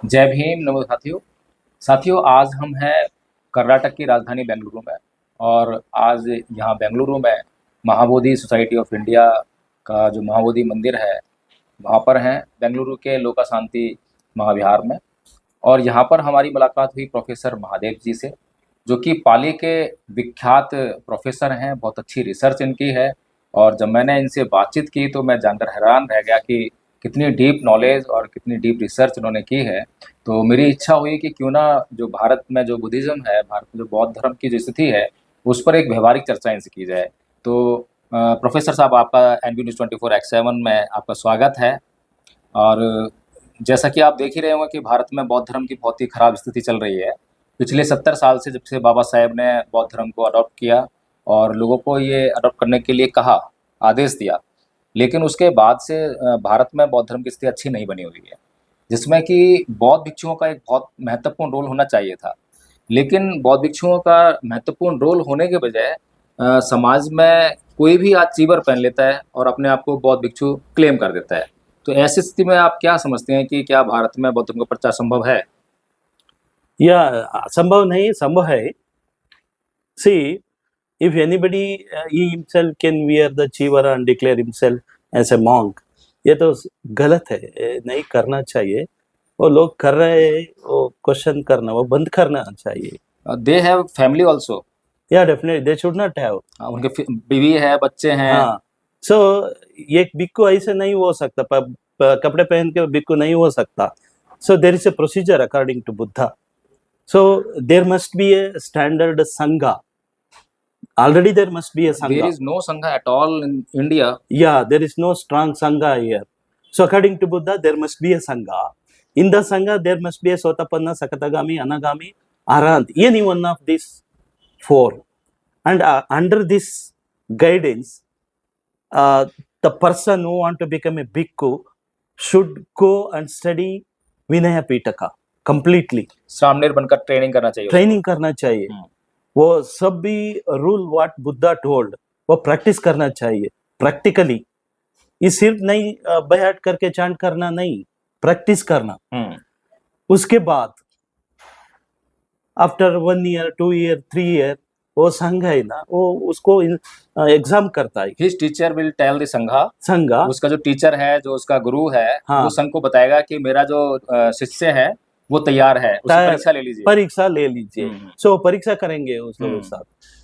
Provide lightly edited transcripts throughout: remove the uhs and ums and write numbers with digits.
जय भीम। नमो साथियों। साथियों, आज हम हैं कर्नाटक की राजधानी बेंगलुरु में। और आज यहाँ बेंगलुरु में महाबोधि सोसाइटी ऑफ इंडिया का जो महाबोधि मंदिर है, वहाँ पर हैं बेंगलुरु के लोका शांति महाविहार में। और यहाँ पर हमारी मुलाकात हुई प्रोफेसर महादेव जी से, जो कि पाली के विख्यात प्रोफेसर हैं। बहुत अच्छी रिसर्च इनकी है। और जब मैंने इनसे बातचीत की तो मैं जानकर हैरान रह गया कि कितनी डीप नॉलेज और कितनी डीप रिसर्च इन्होंने की है। तो मेरी इच्छा हुई कि क्यों ना जो भारत में जो बुद्धिज़्म है, भारत में जो बौद्ध धर्म की जो स्थिति है, उस पर एक व्यवहारिक चर्चा इनसे की जाए। तो प्रोफेसर साहब, आपका एनबी न्यूज़ 24x7 में आपका स्वागत है। और जैसा कि आप देख ही रहे होंगे कि भारत में बौद्ध धर्म की बहुत ही खराब स्थिति चल रही है। पिछले 70 साल से, जब से बाबा साहेब ने बौद्ध धर्म को अडॉप्ट किया और लोगों को ये अडॉप्ट करने के लिए कहा, आदेश दिया, लेकिन उसके बाद से भारत में बौद्ध धर्म की स्थिति अच्छी नहीं बनी हुई है, जिसमें कि बौद्ध भिक्षुओं का एक बहुत महत्वपूर्ण रोल होना चाहिए था। लेकिन बौद्ध भिक्षुओं का महत्वपूर्ण रोल होने के बजाय समाज में कोई भी आज चीवर पहन लेता है और अपने आप को बौद्ध भिक्षु क्लेम कर देता है। तो ऐसी स्थिति में आप क्या समझते हैं कि क्या भारत में बौद्ध धर्म का प्रचार संभव है? या असंभव नहीं, संभव है। सी, if anybody he himself can wear the chivara and declare himself as a monk, ये तो गलत है, नहीं करना चाहिए। वो लोग कर रहे हैं, वो क्वेश्चन करना वो बंद करना चाहिए। They have family also. या definitely they should not have. उनके बीवी है, बच्चे हैं। हाँ, सो एक भिक्खु ऐसे नहीं हो सकता, कपड़े पहन के भिक्खु नहीं हो सकता। So there is a procedure according to Buddha. So there must be a standard sangha. Already there must be a sangha. There is no sangha at all in India. Yeah, there is no strong sangha here. So according to Buddha, there must be a sangha. In the sangha, there must be a Sotapanna, Sakatagami, Anagami, Arahant. Any one of these four. And under this guidance, the person who want to become a bhikkhu should go and study Vinaya Pitaka completely. सामने बनकर training करना चाहिए। Training करना चाहिए। वो सब भी rule what Buddha told वो प्रैक्टिस करना चाहिए प्रैक्टिकली। ये सिर्फ नहीं बैठ करके चांट करना नहीं, प्रैक्टिस करना। उसके बाद आफ्टर 1 ईयर 2 ईयर 3 ईयर वो संघ है ना, वो उसको एग्जाम करता है। His teacher will tell the Sangha. उसका जो टीचर है, जो उसका गुरु है, हाँ, वो संघ को बताएगा कि मेरा जो शिष्य है वो तैयार है, उसकी परीक्षा ले लीजिए। परीक्षा ले लीजिए। सो परीक्षा करेंगे उस लोगों के साथ।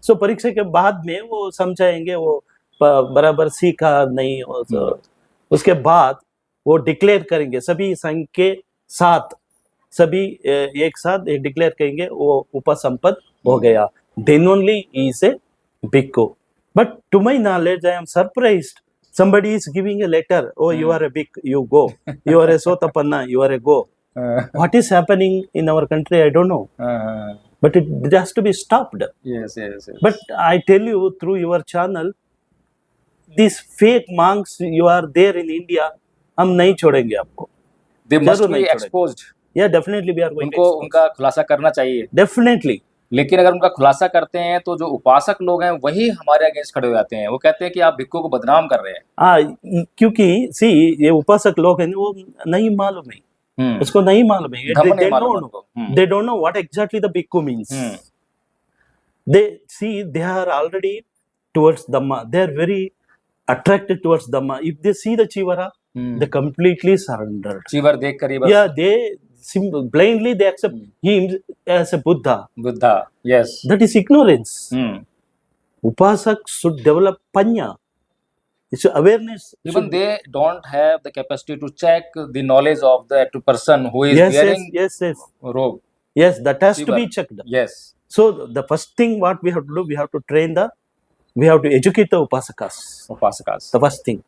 सो परीक्षा के बाद में वो समझाएंगे वो बराबर सीखा नहीं। उसके बाद वो डिक्लेयर करेंगे सभी संघ के साथ, सभी एक साथ डिक्लेयर करेंगे वो उपसंपद हो गया। Then only he is a bhikkhu. But to my knowledge I am surprised somebody is giving a letter, oh you are a bhikkhu, you go, you are a sotapanna, you are a go. What is happening in our country, I don't know. But it has to be stopped. Yes. But I tell you through your channel, these fake monks you are there in India, हम नहीं छोड़ेंगे आपको। They must be exposed. Yeah, definitely we are going to expose. उनका खुलासा करना चाहिए। Definitely. लेकिन अगर उनका खुलासा करते हैं तो जो उपासक लोग हैं वही हमारे अगेंस्ट खड़े हो जाते हैं। वो कहते हैं कि आप भिक्खु को बदनाम कर रहे हैं। क्योंकि सी, ये उपासक लोग हैं वो नहीं मालूम है, उसको नहीं मालूम है। They don't know what exactly the bhikkhu means. They are already towards Dhamma. They are very attracted towards Dhamma. If they see the chivara, they completely surrender. चीवर देख कर ही बस, yeah, they blindly they accept him as a Buddha. Yes. That is ignorance. Upasak should develop panya. It's awareness. Even they don't have the capacity to check the knowledge of the actual person who is wearing robe. Yes, that has to be checked. Yes. So the first thing what we have to do, we have to educate the upasakas. The first thing.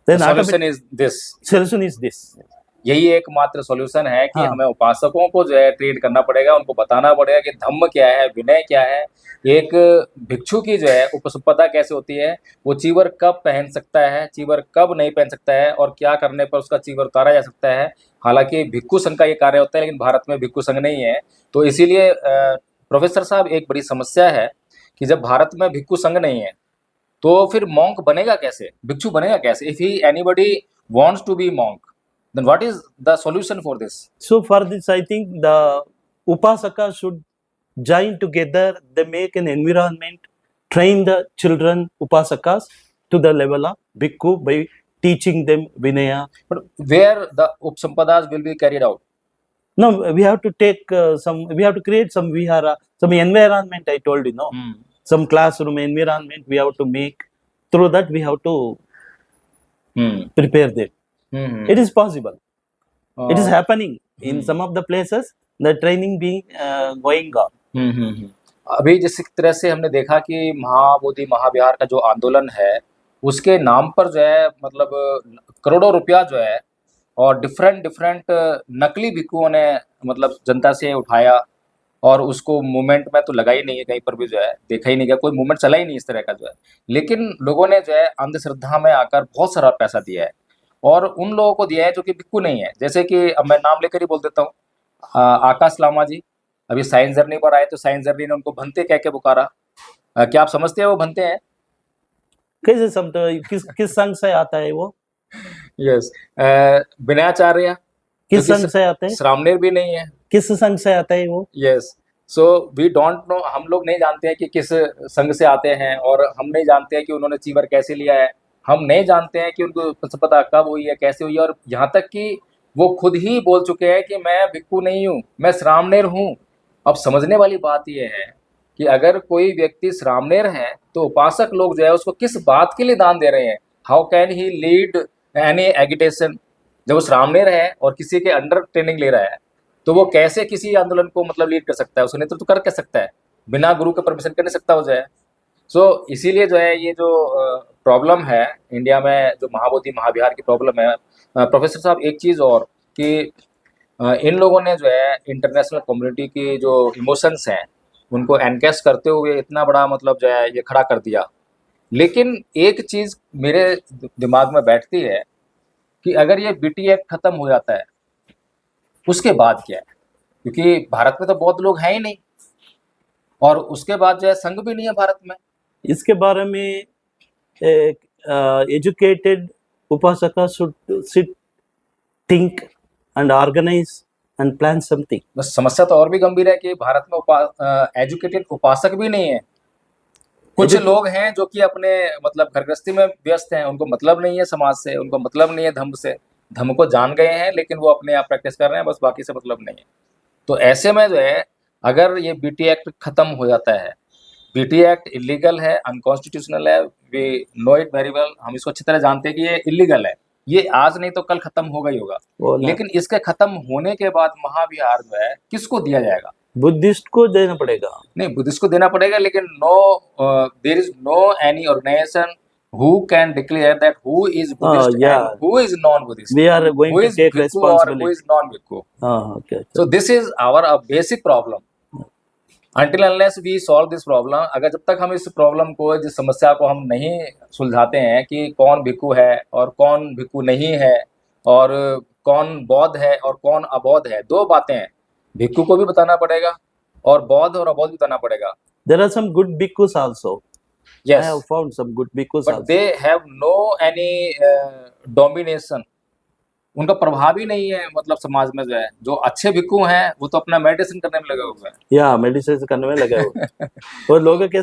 Then the solution is this. यही एकमात्र solution है कि हमें उपासकों को जो है train करना पड़ेगा, उनको बताना पड़ेगा कि धम्म क्या है, विनय क्या है, एक भिक्षु की जो है उपसंपदा कैसे होती है, वो चीवर कब पहन सकता है, चीवर कब नहीं पहन सकता है, और क्या करने पर उसका चीवर उतारा जा सकता है। हालांकि भिक्षु संघ का ये कार्य होता है, लेकिन भारत में भिक्षु संघ नहीं है। तो इसीलिए प्रोफेसर साहब, एक बड़ी समस्या है कि जब भारत में भिक्षु संघ नहीं है तो फिर मॉन्क बनेगा कैसे, भिक्षु बनेगा कैसे? If he anybody wants to be monk, Then what is the solution for this? So for this, I think the Upasaka should join together. They make an environment, train the children Upasakas to the level of Bhikkhu by teaching them Vinaya. But where the Upsampadas will be carried out? No, we have to take we have to create some vihara, some environment. I told you, no, some classroom environment we have to make. Through that, we have to prepare them. It is possible. It is happening in some of the places. The training being going on. अभी जिस तरह से हमने देखा कि महाबोधि महाविहार का जो आंदोलन है उसके नाम पर जो है मतलब करोड़ों रुपया जो है और डिफरेंट नकली भिक्षुओं ने मतलब जनता से उठाया और उसको मूवमेंट में तो लगा ही नहीं है, कहीं पर भी जो है देखा ही नहीं गया, कोई मूवमेंट चला ही नहीं इस तरह का जो है। लेकिन लोगों ने जो है अंधश्रद्धा में आकर बहुत सारा पैसा दिया है और उन लोगों को दिया है जो कि भिक्षु नहीं है। जैसे कि अब मैं नाम लेकर ही बोल देता हूँ, आकाश लामा जी अभी साइंस जर्नी पर आए तो साइंस जर्नी ने उनको भंते कह के पुकारा। क्या आप समझते हैं वो भंते हैं? कैसे समझते हो? किस संघ से आता है वो? यस, विनयाचार्य किस संघ से आते हैं? श्रामणेर भी नहीं है। किस संघ से आता है वो? Yes, so we don't know, हम लोग नहीं जानते हैं कि किस संघ से आते हैं और हम नहीं जानते हैं कि उन्होंने चीवर कैसे लिया है, हम नहीं जानते हैं कि उनको पता कब हुई है, कैसे हुई है, और यहाँ तक कि वो खुद ही बोल चुके हैं कि मैं भिक्षु नहीं हूँ, मैं श्रामणेर हूँ। अब समझने वाली बात ये है कि अगर कोई व्यक्ति श्रामणेर है तो उपासक लोग जो है उसको किस बात के लिए दान दे रहे हैं? How can he lead any agitation? जब वो श्रामणेर है और किसी के अंडर ट्रेनिंग ले रहा है तो वो कैसे किसी आंदोलन को मतलब लीड कर सकता है? उसका नेतृत्व कर क्या सकता है? बिना गुरु के परमिशन कर नहीं सकता हो जाए। सो इसीलिए जो है ये जो प्रॉब्लम है इंडिया में, जो महाबोधि महाविहार की प्रॉब्लम है, प्रोफेसर साहब एक चीज़ और कि इन लोगों ने जो है इंटरनेशनल कम्युनिटी की जो इमोशंस हैं उनको एनकैश करते हुए इतना बड़ा मतलब जो है ये खड़ा कर दिया। लेकिन एक चीज़ मेरे दिमाग में बैठती है कि अगर ये बीटी एक्ट खत्म हो जाता है उसके बाद क्या है? क्योंकि भारत में तो बहुत लोग हैं ही नहीं और उसके बाद जो है संघ भी नहीं है भारत में। इसके बारे में educated upasaka should sit, think and organise and plan something. बस समस्या तो और भी गंभीर है कि भारत में एजुकेटेड उपासक भी नहीं है। कुछ लोग हैं जो कि अपने मतलब घर गृहस्थी में व्यस्त हैं, उनको मतलब नहीं है समाज से, उनको मतलब नहीं है धर्म से, धर्म को जान गए हैं लेकिन वो अपने आप प्रैक्टिस कर रहे हैं, बस बाकी से मतलब नहीं है। तो ऐसे में जो है अगर ये बीटी एक्ट खत्म हो जाता है, बीटी एक्ट इलीगल है, अनकॉन्स्टिट्यूशनल है, we know it very well, हम इसको अच्छी तरह जानते हैं कि ये इलीगल है, ये आज नहीं तो कल खत्म होगा ही होगा। लेकिन इसके खत्म होने के बाद महाविहार जो है किसको दिया जाएगा? बुद्धिस्ट को देना पड़ेगा। नहीं, बुद्धिस्ट को देना पड़ेगा, लेकिन there is no any organization who can declare that who is Buddhist and who is non-Buddhist. We are going to take responsibility. Who is non-Bhikkhu. Okay. So this is our basic problem. Until unless we solve this problem, अगर जब तक हम इस problem को, जिस समस्या को हम नहीं सुलझाते हैं कि कौन भिक्षु है और कौन भिक्षु नहीं है और कौन बौद्ध है और कौन अबौद्ध है, दो बातें हैं, भिक्षु को भी बताना पड़ेगा और बौद्ध और अबौद्ध बताना पड़ेगा। There are some good bhikkhus also. Yes, I have found some good bhikkhus but also. they have no any domination. उनका प्रभाव ही नहीं है मतलब समाज में जो है। जो अच्छे भिक्षु हैं वो तो अपना मेडिटेशन करने में लगे हुए हैं। या मेडिटेशन करने में लगे हुए हैं और लोगों के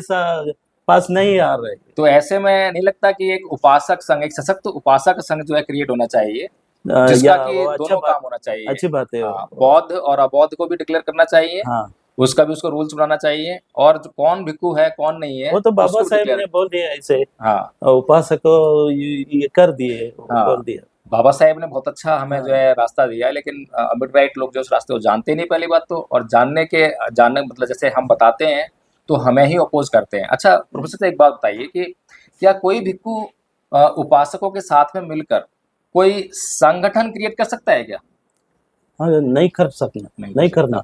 पास नहीं आ रहे। तो ऐसे में नहीं लगता कि एक उपासक संघ, एक सशक्त उपासक संघ जो है क्रिएट होना चाहिए, जिसका कि दोनों काम होना चाहिए। अच्छी बात है। बौद्ध और अबौद्ध को भी डिक्लेयर करना चाहिए, उसका भी उसको रूल्स बनाना चाहिए, और जो कौन भिक्षु है कौन नहीं है वो तो बाबा साहेब ने बोल दिया ऐसे। उपासक को ये कर दिए, बोल दिया। बाबा साहेब ने बहुत अच्छा हमें जो है रास्ता दिया, लेकिन अमिट लोग जो उस रास्ते को जानते नहीं, पहली बात तो, और जानने मतलब जैसे हम बताते हैं तो हमें ही अपोज करते हैं। अच्छा प्रोफेसर साहब एक बात बताइए कि क्या कोई भिक्षु उपासकों के साथ में मिलकर कोई संगठन क्रिएट कर सकता है क्या? नहीं कर सकना, नहीं करना,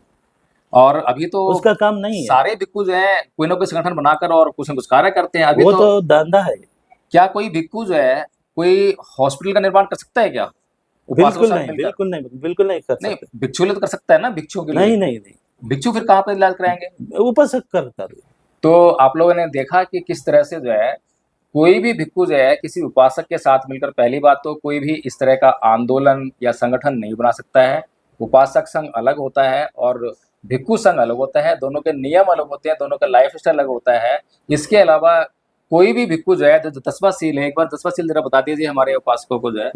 और अभी तो उसका काम नहीं है। सारे भिक्षु जो है कोई ना कोई संगठन बनाकर और कुछ न कुछ कार्य करते हैं। अभी वो तो धंधा है। क्या कोई भिक्षु जो है कोई हॉस्पिटल का निर्माण कर सकता है क्या? बिल्कुल नहीं, बिल्कुल नहीं, बिल्कुल नहीं कर सकता। नहीं, भिक्षु तो कर सकता है ना, भिक्षुओं के लिए। नहीं नहीं नहीं, भिक्षु फिर कहाँ पर इलाज कराएंगे? उपासक करता है। तो आप लोगों ने देखा कि किस तरह से जो है कोई भी भिक्षु जो है किसी उपासक के साथ मिलकर, पहली बात तो कोई भी इस तरह का आंदोलन या संगठन नहीं बना सकता है। उपासक संघ अलग होता है और भिक्षु संघ अलग होता है, दोनों के नियम अलग होते हैं, दोनों का लाइफ स्टाइल अलग होता है। इसके अलावा कोई भी भिक्षु जो है, जो 10वां सील है, एक बार 10वां सील जरा बता दीजिए हमारे उपासकों को जो है।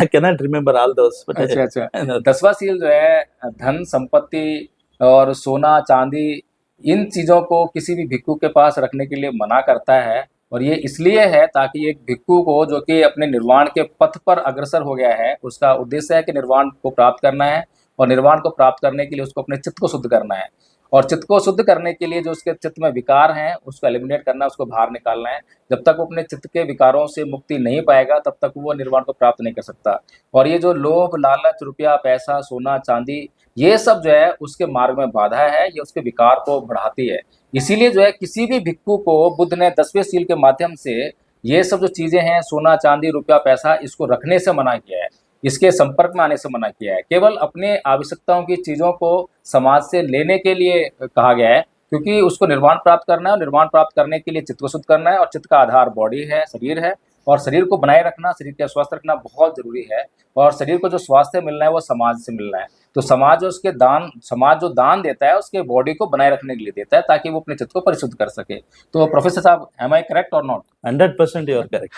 I cannot remember all those. But अच्छा अच्छा, 10वां सील जो है धन संपत्ति और सोना चांदी, इन चीजों को किसी भी भिक्षु के पास रखने के लिए मना करता है। और ये इसलिए है ताकि एक भिक्षु को जो कि अपने निर्वाण के पथ पर अग्रसर हो गया है, उसका उद्देश्य है कि निर्वाण को प्राप्त करना है, और निर्वाण को प्राप्त करने के लिए उसको अपने चित्त को शुद्ध करना है, और चित्त को शुद्ध करने के लिए जो उसके चित्त में विकार हैं उसको एलिमिनेट करना है, उसको बाहर निकालना है। जब तक वो अपने चित्त के विकारों से मुक्ति नहीं पाएगा तब तक वो निर्वाण को प्राप्त नहीं कर सकता। और ये जो लोभ लालच, रुपया पैसा, सोना चांदी, ये सब जो है उसके मार्ग में बाधा है, ये उसके विकार को बढ़ाती है। इसीलिए जो है किसी भी भिक्षु को बुद्ध ने 10वें सील के माध्यम से ये सब जो चीजें हैं, सोना चांदी रुपया पैसा, इसको रखने से मना किया है, इसके संपर्क में आने से मना किया है। केवल अपने आवश्यकताओं की चीजों को समाज से लेने के लिए कहा गया है, क्योंकि उसको निर्वाण प्राप्त करना है, और निर्वाण प्राप्त करने के लिए चित्त को शुद्ध करना है, और चित्त का आधार बॉडी है, शरीर है, और शरीर को बनाए रखना, शरीर का स्वास्थ्य रखना बहुत जरूरी है। और शरीर को जो स्वास्थ्य मिलना है वो समाज से मिलना है। तो समाज जो दान देता है उसके बॉडी को बनाए रखने के लिए देता है, ताकि वो अपने चित्त को परिशुद्ध कर सके। तो प्रोफेसर साहब, एम आई करेक्ट और not? 100% you are correct.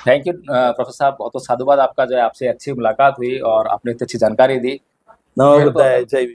Thank you professor साहब, बहुत बहुत साधुवाद आपका, जो है आपसे अच्छी मुलाकात हुई और आपने इतनी अच्छी जानकारी दी। नमो मेरे को- बुद्धाय, जय